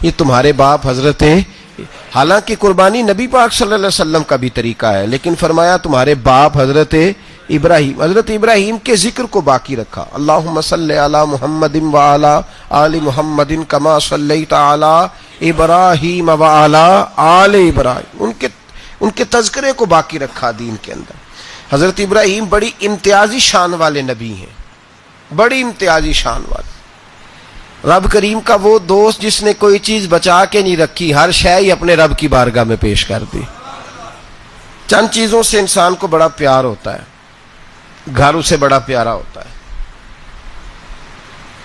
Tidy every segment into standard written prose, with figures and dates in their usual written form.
یہ تمہارے باپ حضرت، حالانکہ قربانی نبی پاک صلی اللہ علیہ وسلم کا بھی طریقہ ہے، لیکن فرمایا تمہارے باپ حضرت ابراہیم، حضرت ابراہیم کے ذکر کو باقی رکھا. اللہم صلی علی محمد وعلی آل محمد کما صلیت علی ابراہیم وعلی آل ابراہیم، ان کے تذکرے کو باقی رکھا دین کے اندر. حضرت ابراہیم بڑی امتیازی شان والے نبی ہیں، بڑی امتیازی شان والے. رب کریم کا وہ دوست جس نے کوئی چیز بچا کے نہیں رکھی، ہر شے ہی اپنے رب کی بارگاہ میں پیش کر دی. چند چیزوں سے انسان کو بڑا پیار ہوتا ہے، گھر اسے بڑا پیارا ہوتا ہے.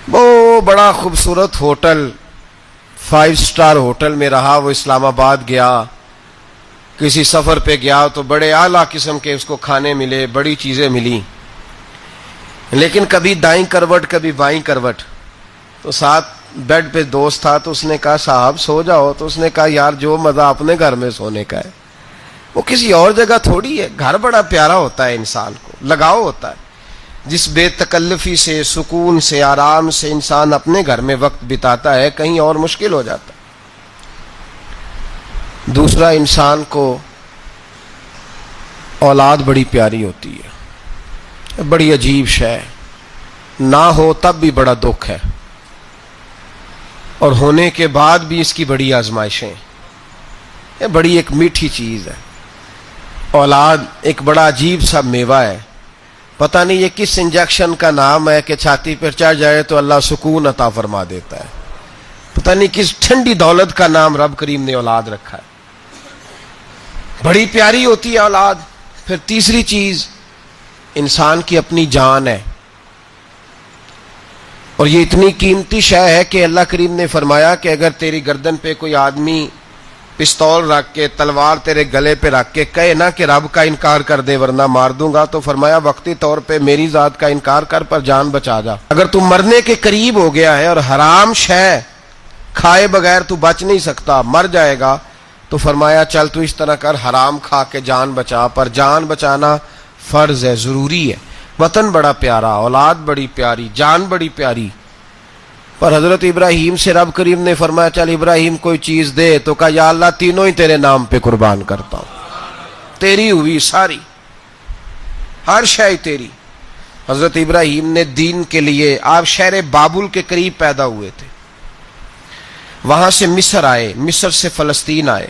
وہ بڑا خوبصورت ہوٹل، 5 اسٹار ہوٹل میں رہا، وہ اسلام آباد گیا، کسی سفر پہ گیا تو بڑے اعلیٰ قسم کے اس کو کھانے ملے، بڑی چیزیں ملی، لیکن کبھی دائیں کروٹ کبھی بائیں کروٹ. تو ساتھ بیڈ پہ دوست تھا تو اس نے کہا صاحب سو جاؤ، تو اس نے کہا یار جو مزہ اپنے گھر میں سونے کا ہے وہ کسی اور جگہ تھوڑی ہے. گھر بڑا پیارا ہوتا ہے، انسان کو لگاؤ ہوتا ہے. جس بے تکلفی سے، سکون سے، آرام سے انسان اپنے گھر میں وقت بتاتا ہے، کہیں اور مشکل ہو جاتا ہے. دوسرا، انسان کو اولاد بڑی پیاری ہوتی ہے، بڑی عجیب شے، نہ ہو تب بھی بڑا دکھ ہے، اور ہونے کے بعد بھی اس کی بڑی آزمائشیں. یہ بڑی ایک میٹھی چیز ہے. اولاد ایک بڑا عجیب سا میوہ ہے، پتہ نہیں یہ کس انجیکشن کا نام ہے کہ چھاتی پر چڑھ جائے تو اللہ سکون عطا فرما دیتا ہے. پتہ نہیں کس ٹھنڈی دولت کا نام رب کریم نے اولاد رکھا ہے. بڑی پیاری ہوتی ہے اولاد. پھر تیسری چیز، انسان کی اپنی جان ہے، اور یہ اتنی قیمتی شے ہے کہ اللہ کریم نے فرمایا کہ اگر تیری گردن پہ کوئی آدمی پستول رکھ کے، تلوار تیرے گلے پہ رکھ کے کہے نا کہ رب کا انکار کر دے ورنہ مار دوں گا، تو فرمایا وقتی طور پہ میری ذات کا انکار کر پر جان بچا جا. اگر تو مرنے کے قریب ہو گیا ہے اور حرام شے کھائے بغیر تو بچ نہیں سکتا، مر جائے گا، تو فرمایا چل تو اس طرح کر، حرام کھا کے جان بچا. پر جان بچانا فرض ہے، ضروری ہے. وطن بڑا پیارا، اولاد بڑی پیاری، جان بڑی پیاری. پر حضرت ابراہیم سے رب کریم نے فرمایا چل ابراہیم کوئی چیز دے، تو کہا یا اللہ تینوں ہی تیرے نام پہ قربان کرتا ہوں، تیری ہوئی ساری، ہر شے تیری. حضرت ابراہیم نے دین کے لیے، آپ شہر بابل کے قریب پیدا ہوئے تھے، وہاں سے مصر آئے، مصر سے فلسطین آئے،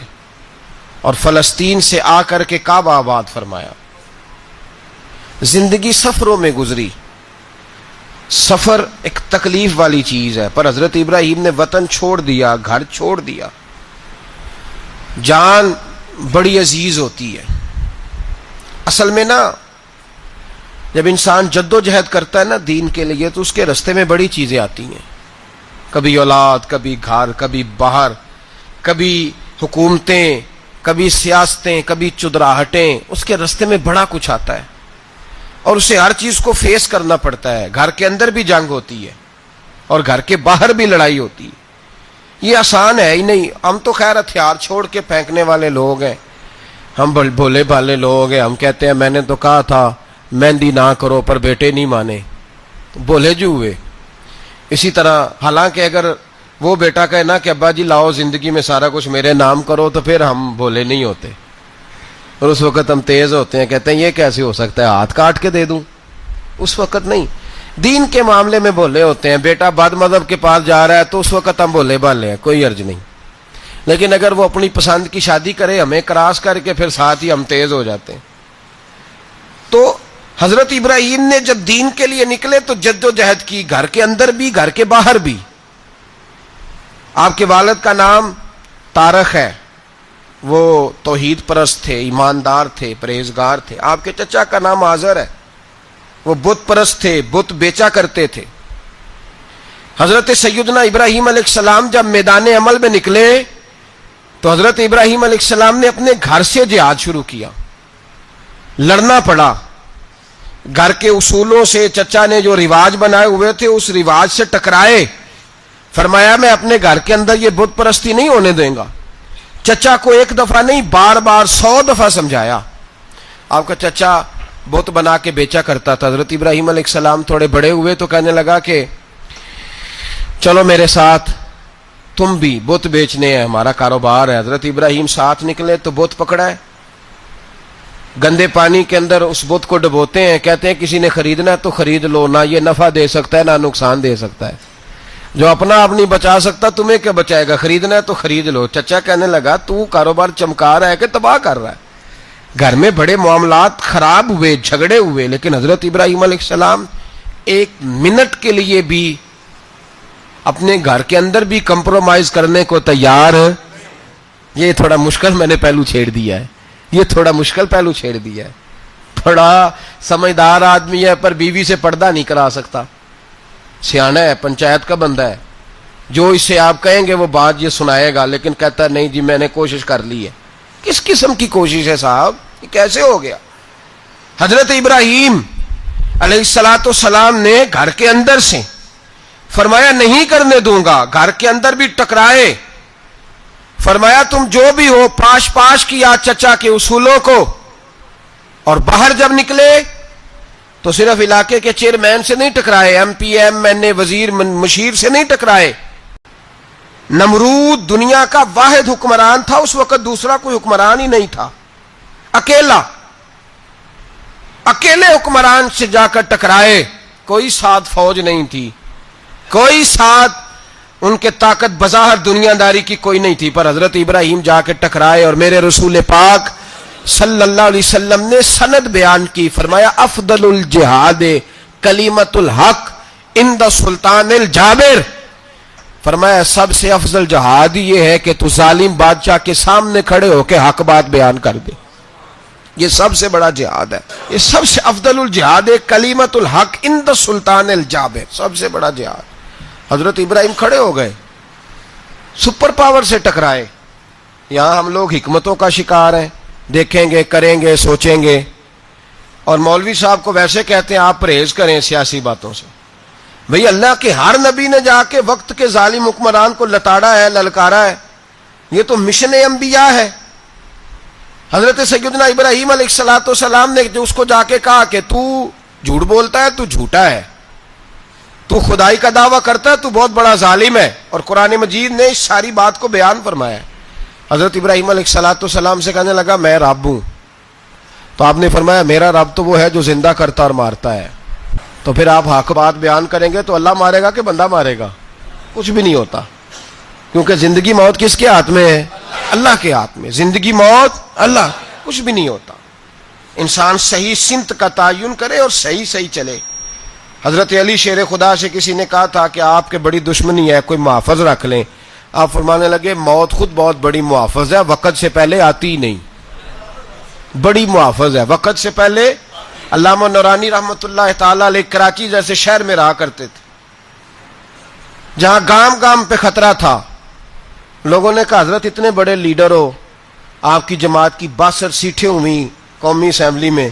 اور فلسطین سے آ کر کے کعبہ آباد فرمایا. زندگی سفروں میں گزری. سفر ایک تکلیف والی چیز ہے، پر حضرت ابراہیم نے وطن چھوڑ دیا، گھر چھوڑ دیا. جان بڑی عزیز ہوتی ہے. اصل میں نا جب انسان جد و جہد کرتا ہے نا دین کے لیے، تو اس کے رستے میں بڑی چیزیں آتی ہیں، کبھی اولاد، کبھی گھر، کبھی باہر، کبھی حکومتیں، کبھی سیاستیں، کبھی چدراہٹیں. اس کے رستے میں بڑا کچھ آتا ہے اور اسے ہر چیز کو فیس کرنا پڑتا ہے. گھر کے اندر بھی جنگ ہوتی ہے اور گھر کے باہر بھی لڑائی ہوتی ہے. یہ آسان ہے ہی نہیں. ہم تو خیر ہتھیار چھوڑ کے پھینکنے والے لوگ ہیں، ہم بھولے بھالے لوگ ہیں. ہم کہتے ہیں میں نے تو کہا تھا مہندی نہ کرو، پر بیٹے نہیں مانے، بھولے جو ہوئے. اسی طرح حالانکہ اگر وہ بیٹا کہے نا کہ ابا جی لاؤ زندگی میں سارا کچھ میرے نام کرو، تو پھر ہم بھولے نہیں ہوتے، اور اس وقت ہم تیز ہوتے ہیں، کہتے ہیں یہ کیسے ہو سکتا ہے، ہاتھ کاٹ کے دے دوں. اس وقت نہیں. دین کے معاملے میں بھولے ہوتے ہیں. بیٹا بد مذہب کے پاس جا رہا ہے تو اس وقت ہم بھولے بھالے ہیں، کوئی عرض نہیں. لیکن اگر وہ اپنی پسند کی شادی کرے ہمیں کراس کر کے، پھر ساتھ ہی ہم تیز ہو جاتے ہیں. تو حضرت ابراہیم نے جب دین کے لیے نکلے تو جد و جہد کی، گھر کے اندر بھی گھر کے باہر بھی. آپ کے والد کا نام طارق ہے، وہ توحید پرست تھے، ایماندار تھے، پرہیزگار تھے. آپ کے چچا کا نام آزر ہے، وہ بت پرست تھے، بت بیچا کرتے تھے. حضرت سیدنا ابراہیم علیہ السلام جب میدان عمل میں نکلے تو حضرت ابراہیم علیہ السلام نے اپنے گھر سے جہاد شروع کیا. لڑنا پڑا. گھر کے اصولوں سے، چچا نے جو رواج بنائے ہوئے تھے اس رواج سے ٹکرائے. فرمایا میں اپنے گھر کے اندر یہ بت پرستی نہیں ہونے دیں گا. چچا کو ایک دفعہ نہیں، بار بار 100 دفعہ سمجھایا. آپ کا چچا بت بنا کے بیچا کرتا تھا. حضرت ابراہیم علیہ السلام تھوڑے بڑے ہوئے تو کہنے لگا کہ چلو میرے ساتھ تم بھی بت بیچنے ہیں، ہمارا کاروبار ہے۔ حضرت ابراہیم ساتھ نکلے تو بت پکڑا ہے، گندے پانی کے اندر اس بت کو ڈبوتے ہیں، کہتے ہیں کسی نے خریدنا ہے تو خرید لو، نہ یہ نفع دے سکتا ہے نہ نقصان دے سکتا ہے، جو اپنا آپ نہیں بچا سکتا تمہیں کیا بچائے گا، خریدنا ہے تو خرید لو۔ چچا کہنے لگا تو کاروبار چمکا رہا ہے کہ تباہ کر رہا ہے؟ گھر میں بڑے معاملات خراب ہوئے، جھگڑے ہوئے، لیکن حضرت ابراہیم علیہ السلام ایک منٹ کے لیے بھی اپنے گھر کے اندر بھی کمپرومائز کرنے کو تیار۔ یہ تھوڑا مشکل میں نے پہلو چھیڑ دیا ہے، یہ تھوڑا مشکل پہلو چھیڑ دیا ہے، بڑا سمجھدار آدمی ہے پر بیوی سے پردہ نہیں کرا سکتا، سیانا ہے، پنچایت کا بندہ ہے، جو اس سے آپ کہیں گے وہ بات یہ سنائے گا، لیکن کہتا ہے نہیں جی میں نے کوشش کر لی ہے۔ کس قسم کی کوشش ہے صاحب، یہ کیسے ہو گیا؟ حضرت ابراہیم علیہ السلام نے گھر کے اندر سے فرمایا نہیں کرنے دوں گا، گھر کے اندر بھی ٹکرائے، فرمایا تم جو بھی ہو پاش پاش کیا چچا کے اصولوں کو، اور باہر جب نکلے تو صرف علاقے کے چیئرمین سے نہیں ٹکرائے، ایم پی ایم این اے وزیر مشیر سے نہیں ٹکرائے، نمرود دنیا کا واحد حکمران تھا اس وقت، دوسرا کوئی حکمران ہی نہیں تھا، اکیلے حکمران سے جا کر ٹکرائے، کوئی ساتھ فوج نہیں تھی، کوئی ساتھ ان کے طاقت بظاہر دنیا داری کی کوئی نہیں تھی، پر حضرت ابراہیم جا کے ٹکرائے، اور میرے رسول پاک صلی اللہ علیہ وسلم نے سند بیان کی، فرمایا افضل الجہاد کلمۃ الحق عند سلطان الجابر، فرمایا سب سے افضل جہاد یہ ہے کہ تو ظالم بادشاہ کے سامنے کھڑے ہو کے حق بات بیان کر دے، یہ سب سے بڑا جہاد ہے، یہ سب سے افضل الجہاد کلمۃ الحق عند سلطان الجابر، سب سے بڑا جہاد۔ حضرت ابراہیم کھڑے ہو گئے، سپر پاور سے ٹکرائے۔ یہاں ہم لوگ حکمتوں کا شکار ہیں، دیکھیں گے، کریں گے، سوچیں گے، اور مولوی صاحب کو ویسے کہتے ہیں آپ پرہیز کریں سیاسی باتوں سے۔ بھئی اللہ کے ہر نبی نے جا کے وقت کے ظالم حکمران کو لتاڑا ہے، للکارا ہے، یہ تو مشن انبیاء ہے۔ حضرت سیدنا ابراہیم علیہ السلام نے جو اس کو جا کے کہا کہ تو جھوٹ بولتا ہے، تو جھوٹا ہے، تو خدائی کا دعویٰ کرتا ہے، تو بہت بڑا ظالم ہے، اور قرآن مجید نے اس ساری بات کو بیان فرمایا ہے۔ حضرت ابراہیم علیہ السلام سے کہنے لگا میں رب ہوں، تو آپ نے فرمایا میرا رب تو وہ ہے جو زندہ کرتا اور مارتا ہے، تو پھر آپ حق بات بیان کریں گے تو اللہ مارے گا کہ بندہ مارے گا؟ کچھ بھی نہیں ہوتا، کیونکہ زندگی موت کس کے ہاتھ میں ہے؟ اللہ کے ہاتھ میں، زندگی موت اللہ، کچھ بھی نہیں ہوتا۔ انسان صحیح سمت کا تعین کرے اور صحیح چلے۔ حضرت علی شیر خدا سے کسی نے کہا تھا کہ آپ کے بڑی دشمنی ہے، کوئی محافظ رکھ لیں، آپ فرمانے لگے موت خود بہت بڑی محافظ ہے، وقت سے پہلے آتی ہی نہیں، بڑی محافظ ہے، وقت سے پہلے۔ علامہ نورانی رحمت اللہ تعالی علیہ کراچی جیسے شہر میں رہا کرتے تھے، جہاں گام گام پہ خطرہ تھا، لوگوں نے کہا حضرت اتنے بڑے لیڈر ہو، آپ کی جماعت کی 62 سیٹیں ہوئی قومی اسمبلی میں،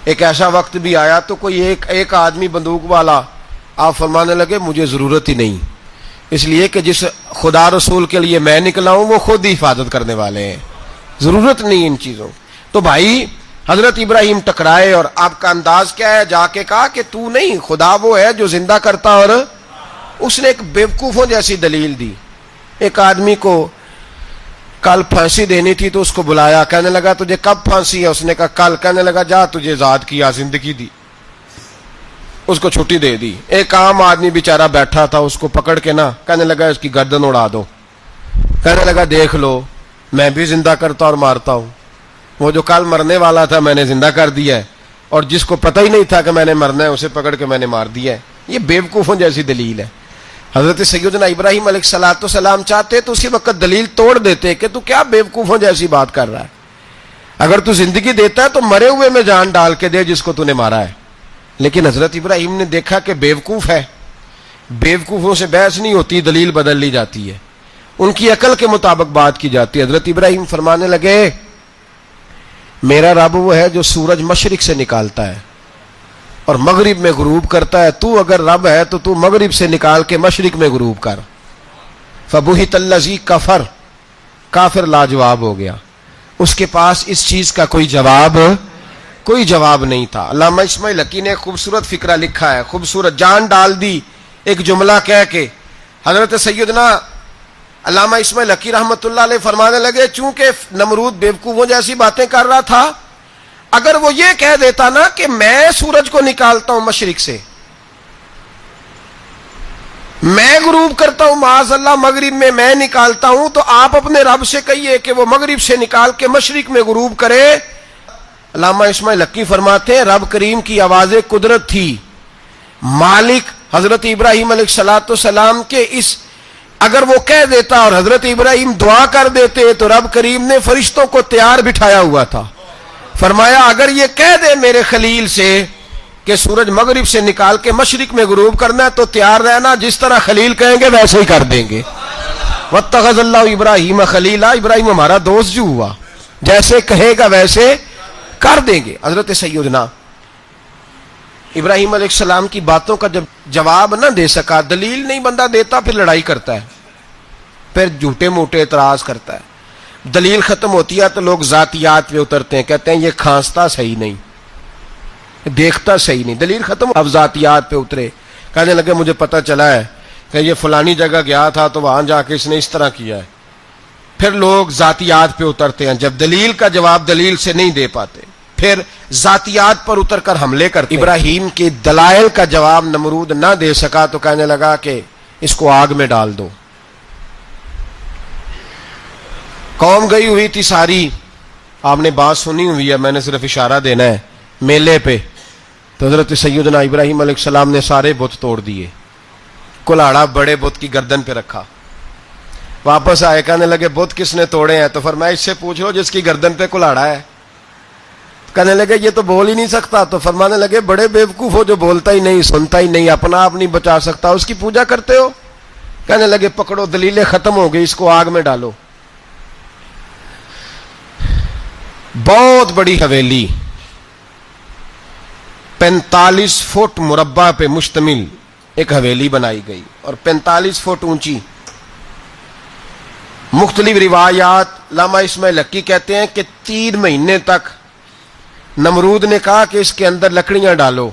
ایک ایسا وقت بھی آیا تو کوئی ایک آدمی بندوق والا، آپ فرمانے لگے مجھے ضرورت ہی نہیں، اس لیے کہ جس خدا رسول کے لیے میں نکلا ہوں وہ خود ہی حفاظت کرنے والے ہیں، ضرورت نہیں ان چیزوں۔ تو بھائی حضرت ابراہیم ٹکرائے، اور آپ کا انداز کیا ہے؟ جا کے کہا کہ تو نہیں، خدا وہ ہے جو زندہ کرتا، اور اس نے ایک بیوقوفوں جیسی دلیل دی۔ ایک آدمی کو کل پھانسی دینی تھی تو اس کو بلایا، کہنے لگا تجھے کب پھانسی ہے؟ اس نے کہا کل، کہنے لگا جا تجھے آزاد کیا، زندگی دی، اس کو چھٹی دے دی۔ ایک عام آدمی بیچارہ بیٹھا تھا، اس کو پکڑ کے نا کہنے لگا اس کی گردن اڑا دو، کہنے لگا دیکھ لو میں بھی زندہ کرتا اور مارتا ہوں، وہ جو کل مرنے والا تھا میں نے زندہ کر دیا ہے، اور جس کو پتہ ہی نہیں تھا کہ میں نے مرنا ہے اسے پکڑ کے میں نے مار دیا ہے۔ یہ بیوقوفوں جیسی دلیل ہے۔ حضرت سیدنا ابراہیم علیہ السلام چاہتے تو اسی وقت دلیل توڑ دیتے کہ تو کیا بیوقوفوں جیسی بات کر رہا ہے، اگر تو زندگی دیتا ہے تو مرے ہوئے میں جان ڈال کے دے جس کو تو نے مارا ہے۔ لیکن حضرت ابراہیم نے دیکھا کہ بیوقوف ہے، بیوقوفوں سے بحث نہیں ہوتی، دلیل بدل لی جاتی ہے، ان کی عقل کے مطابق بات کی جاتی ہے۔ حضرت ابراہیم فرمانے لگے میرا رب وہ ہے جو سورج مشرق سے نکالتا ہے اور مغرب میں غروب کرتا ہے، تو اگر رب ہے تو تو مغرب سے نکال کے مشرق میں غروب کر۔ فبہت الذی کفر، کافر لاجواب ہو گیا، اس کے پاس اس چیز کا کوئی جواب نہیں تھا۔ علامہ اسماعیل حقی نے ایک خوبصورت فقرہ لکھا ہے، خوبصورت، جان ڈال دی ایک جملہ کہہ کے۔ حضرت سیدنا علامہ اسماعیل حقی رحمۃ اللہ علیہ فرمانے لگے چونکہ نمرود بیوقوفوں جیسی باتیں کر رہا تھا، اگر وہ یہ کہہ دیتا نا کہ میں سورج کو نکالتا ہوں مشرق سے، میں غروب کرتا ہوں معاذ اللہ مغرب میں نکالتا ہوں، تو آپ اپنے رب سے کہیے کہ وہ مغرب سے نکال کے مشرق میں غروب کرے۔ علامہ اسماعیل حقی فرماتے ہیں رب کریم کی آواز قدرت تھی، مالک حضرت ابراہیم علیہ الصلوۃ والسلام کے اس اگر وہ کہہ دیتا اور حضرت ابراہیم دعا کر دیتے تو رب کریم نے فرشتوں کو تیار بٹھایا ہوا تھا، فرمایا اگر یہ کہہ دے میرے خلیل سے کہ سورج مغرب سے نکال کے مشرق میں غروب کرنا ہے تو تیار رہنا، جس طرح خلیل کہیں گے ویسے ہی کر دیں گے۔ واتخذ اللہ ابراہیم خلیلا، ابراہیم ہمارا دوست جو ہوا، جیسے کہے گا ویسے کر دیں گے۔ حضرت سیدنا ابراہیم علیہ السلام کی باتوں کا جب جواب نہ دے سکا، دلیل نہیں بندہ دیتا، پھر لڑائی کرتا ہے، پھر جھوٹے موٹے اعتراض کرتا ہے۔ دلیل ختم ہوتی ہے تو لوگ ذاتیات پہ اترتے ہیں، کہتے ہیں یہ کھانستا صحیح نہیں، دیکھتا صحیح نہیں، دلیل ختم، اب ذاتیات پہ اترے، کہنے لگے مجھے پتہ چلا ہے کہ یہ فلانی جگہ گیا تھا تو وہاں جا کے اس نے اس طرح کیا ہے۔ پھر لوگ ذاتیات پہ اترتے ہیں، جب دلیل کا جواب دلیل سے نہیں دے پاتے پھر ذاتیات پر اتر کر حملے کرتے ہیں۔ ابراہیم کے دلائل کا جواب نمرود نہ دے سکا تو کہنے لگا کہ اس کو آگ میں ڈال دو۔ قوم گئی ہوئی تھی ساری، آپ نے بات سنی ہوئی ہے، میں نے صرف اشارہ دینا ہے، میلے پہ تو حضرت سیدنا ابراہیم علیہ السلام نے سارے بت توڑ دیے، کلاڑا بڑے بت کی گردن پہ رکھا، واپس آئے کہنے لگے بت کس نے توڑے ہیں؟ تو فرمایا اس سے پوچھ لو جس کی گردن پہ کلاڑا ہے۔ کہنے لگے یہ تو بول ہی نہیں سکتا، تو فرمانے لگے بڑے بیوقوف ہو جو بولتا ہی نہیں، سنتا ہی نہیں، اپنا آپ نہیں بچا سکتا، اس کی پوجا کرتے ہو؟ کہنے لگے پکڑو دلیلیں ختم ہو گئی، اس کو آگ میں ڈالو۔ بہت بڑی حویلی 45 فٹ مربع پہ مشتمل ایک حویلی بنائی گئی اور 45 فٹ اونچی۔ مختلف روایات، علامہ اسماعیل حقی کہتے ہیں کہ 3 مہینے تک نمرود نے کہا کہ اس کے اندر لکڑیاں ڈالو۔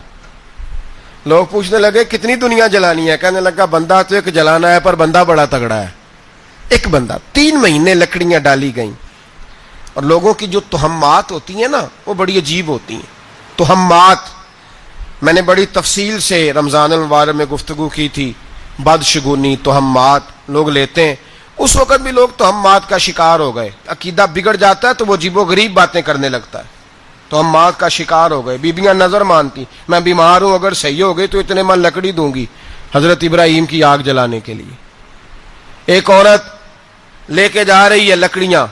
لوگ پوچھنے لگے کتنی دنیا جلانی ہے؟ کہنے لگا بندہ تو ایک جلانا ہے پر بندہ بڑا تگڑا ہے، ایک بندہ۔ 3 مہینے لکڑیاں ڈالی گئیں، اور لوگوں کی جو تہمات ہوتی ہیں نا وہ بڑی عجیب ہوتی ہیں۔ تہمات میں نے بڑی تفصیل سے رمضان المبارک میں گفتگو کی تھی، بدشگونی تہمات لوگ لیتے ہیں، اس وقت بھی لوگ تہمات کا شکار ہو گئے، عقیدہ بگڑ جاتا ہے تو وہ عجیب و غریب باتیں کرنے لگتا ہے، تہمات کا شکار ہو گئے۔ بیبیاں نظر مانتی، میں بیمار ہوں اگر صحیح ہو گئی تو اتنے من لکڑی دوں گی حضرت ابراہیم کی آگ جلانے کے لیے۔ ایک عورت لے کے جا رہی ہے لکڑیاں،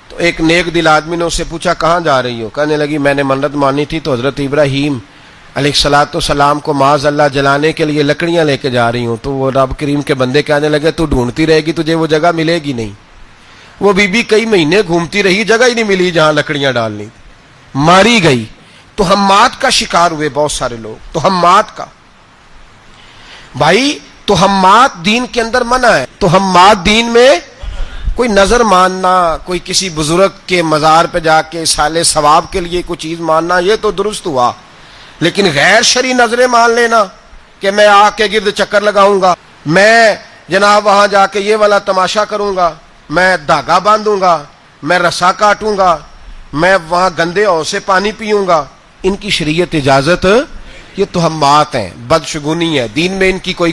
تو ایک نیک دل آدمی نے اس سے پوچھا کہاں جا رہی ہو؟ کہنے لگی میں نے منت مانی تھی تو حضرت ابراہیم علیہ الصلوۃ والسلام کو معاذ اللہ جلانے کے لیے لکڑیاں لے کے جا رہی ہوں۔ تو وہ رب کریم کے بندے کہنے لگے تو ڈھونڈتی رہے گی، تجھے وہ جگہ ملے گی نہیں۔ وہ بی بی کئی مہینے گھومتی رہی، جگہ ہی نہیں ملی جہاں لکڑیاں ڈالنی، ماری گئی۔ تہمات کا شکار ہوئے بہت سارے لوگ، تہمات کا۔ بھائی تہمات دین کے اندر منع ہے، تہمات دین میں کوئی نظر ماننا، کوئی کسی بزرگ کے مزار پہ جا کے سالے ثواب کے لیے کوئی چیز ماننا، یہ تو درست ہوا، لیکن غیر شرعی نظریں مان لینا کہ میں آگ کے گرد چکر لگاؤں گا، میں جناب وہاں جا کے یہ والا تماشا کروں گا، میں دھاگا باندھوں گا، میں رسا کاٹوں گا، میں وہاں گندے حوض سے پانی پیوں گا، ان کی شریعت اجازت، یہ تہمات ہیں، بدشگونی ہے، دین میں ان کی کوئی